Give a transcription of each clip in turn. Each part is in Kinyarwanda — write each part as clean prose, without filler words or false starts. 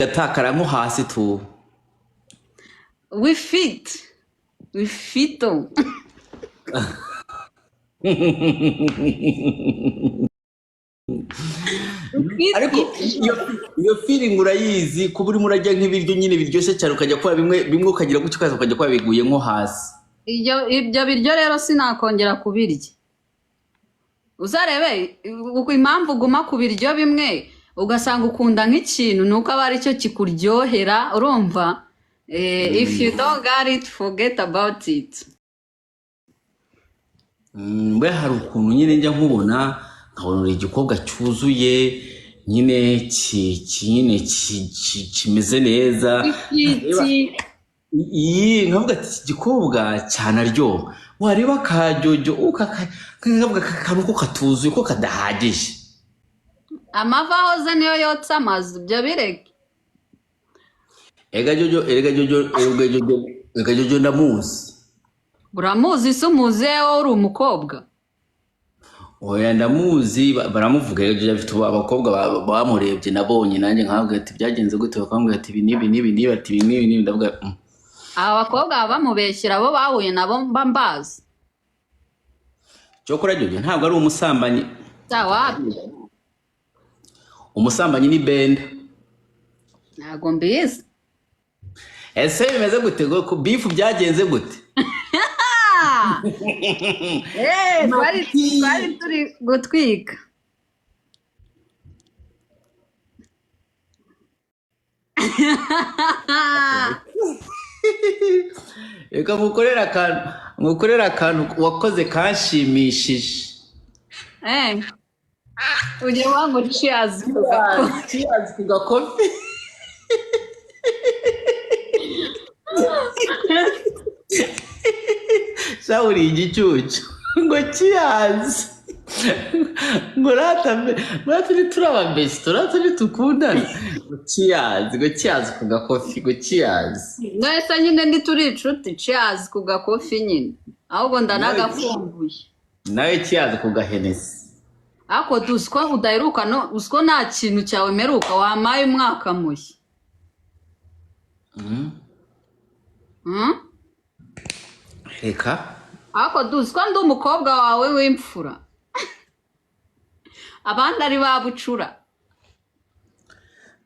gatakara nko hasi tu. We fit. Ariko iyo feeling urayizi kuba urimo urajya nk'ibiryo nyine biryoshye cyane ukajya kwa bimwe ukagira gutyo ukaza ukajya kwa biguye nko hasi. Ibyo biryo rero sinakongera kubirya. Uzarebe impamvu uguma ku biryo bimwe ugasanga ukunda nk'ikintu nuko aba ari cyo kikuryohera urumva. If you don't got it, forget about it. Mbe hari ukuntu nyine njya nkubona nkabona uri igikobwa cyuzuye nyine kimeze neza. Iyi nkavuga ati igikobwa cyanaryoha wareba kajojo ukavuga kantu ko katuzuye ko kadahagije. Amava hoze niyo yotsa amazi byo bireke. Ega jojo ndamuzi. Uramuzi se umuzi uri umukobwa? Oya ndamuzi baramuvuga jojo afite abakobwa bamurebye nabonye nanjye nkavuga ati byagenze gute bakambwira ati ibi nibi ati ibi nibi ndavuga abakobwa bamubeshyira abo bahuye nabo mbazi. Cyokora jojo ntabwo ari umusambanyi. Wapi? Umusambanyi ni Benda. Ntago mbizi. Ese bimeze gute ko beef byagenze gute? Twari turi gutwika. Eka mukorera akantu wakoze kanshimishije. Uje wangu cheers ku gakofi. Sauri igicucu ngo cheers. Ngo raturi turabambese turaturi tukundana. Ngo cheers ku gakofi ngo cheers. Nese nyine ndi turi inshuti cheers ku gakofi nyine. Ahubwo ndanagafumbuye. Nawe cheers ku gahenesi. Ako duswa udaheruka no usko nta kintu cyawe meruka wamaye umwaka mushya. Reka. Ako duswa ndi umukobwa wawe w'imfura. Abandi ari babucura.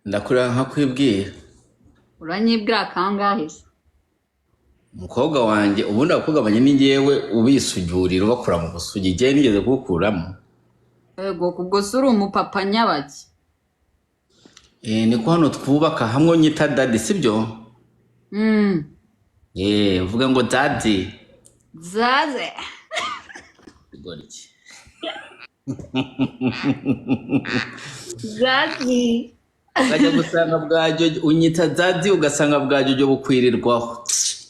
Ndakurira nka kwibwira. Uranyibwira kangahe se? Umukobwa wanjye ubundi abakobwa banye ni ngewe ubisujurira bakura mu busugi igihe nigeze kukuramo. Ego kubwo suri umupapa nyabaki. Niko hano twubaka hamwe nyita daddy sibyo? Uvuga ngo daddy. Zaze. Goriki. Daddy. Ukajya gusanga bwajo unyita daddy ugasanga bwajo bukwirirwaho.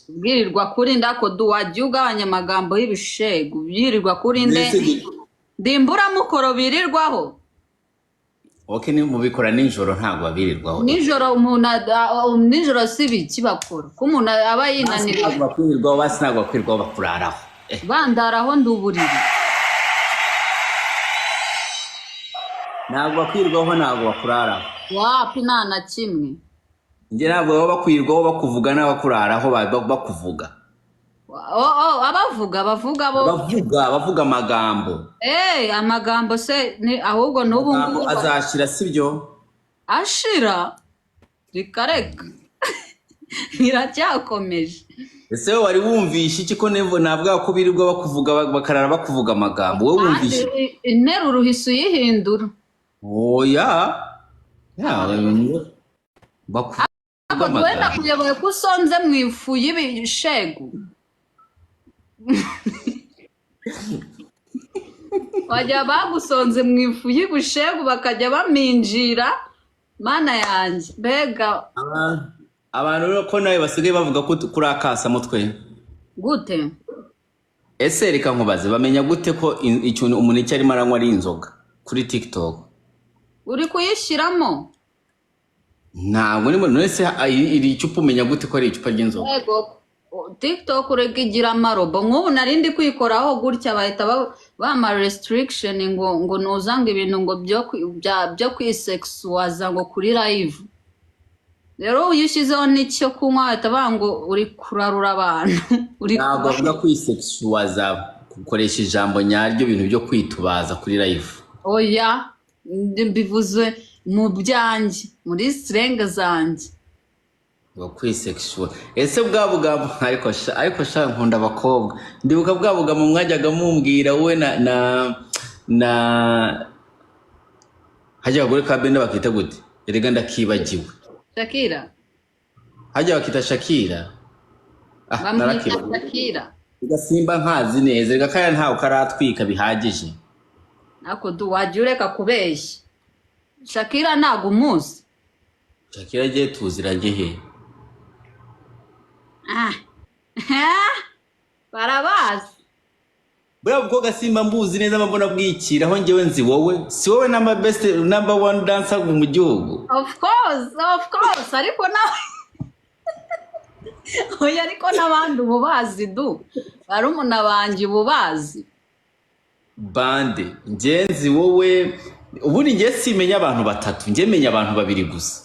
Bwirirwa kuri ndako duwajya ugabanya amagambo y'ibishego byirirwa kuri nde. Dimbura mukoro birirwaho. Ni mubikora nijoro ntago babirirwaho. Nijoro umuntu nijoro sibi kibakora. Ko umuntu aba yinanira. Bakwirirwaho basi ntago bakwirirwaho bakuraraho. Bandaraho nduburiri. Ntago bakwirirwaho ntago bakuraraho. Wapi nana kimwe. Nge ntabwo baba bakwirirwaho bakuvuga n'abakuraraho bakuvuga. Bavuga amagambo. Amagambo se ni ahubwo n'ubu ngubu azashira sibyo? Ashira. Rikareka. Biracyakomeje. Ese wari wumvisha iki ko nevo navuga ko birirwa bakuvuga bakarara bakuvuga amagambo wowe wumvisha? Interuro hisu yihindura. Oya. Bakuvuga amagambo. Wenda kuyoboye ko usonze mu ifu y'ibishego. Wajya bagusonze mu ifu y'ubushegu bakajya baminjira mana yanjye bega abantu rero ko nawe basigaye bavuga ko kuri akasa mutwe gute. Ese reka nkubaze bamenya gute ko ikintu umuntu icyo arimo aranywa ari inzoga kuri TikTok? Uri kuyishyiramo? Ntabwo ni none se iri icupa umenya gute ko ari icupa ry'inzoga? Yego TikTok uregigira amarobo nk'ubu narindi kwikoraho gutya bahita bama restriction ngo nuzanga ibintu ngo byo kwisexuaza ngo kuri live. rero iyo ushyizeho n'icyo kunywa bahita bavuga ngo uri kurarura abantu uri ntabwo avuga kwisexuaza gukoresha ijambo nyaryo ibintu byo kwitubaza kuri live. oya mbivuze mu byanjye muri sirenge zanjye ngo kwisexual ese bwa bugambo ariko sha nkunda abakobwa ndibuka bwa bugambo mwajyaga mumbwira wowe na hajya abagore ka Benda bakita gute erega ndakibagiwe Shakira hajya bakita Shakira bamwita Shakira ugasimba nkazi neza rega kaya ntawe karatwika bihagije ako wajya ureka kubeshya Shakira ntago umuzi Shakira agiye tuziranye he barabazi buriya bwo gasimba mbuzi neza mbona bwikira aho njyewe nzi wowe si wowe number one dancer mu gihugu. of course ariko nawe oya ariko n'abandi ububazi barumuna banjye ububazi bande ngenzi wowe ubundi ngiye simenya abantu batatu ngiye menya abantu babiri gusa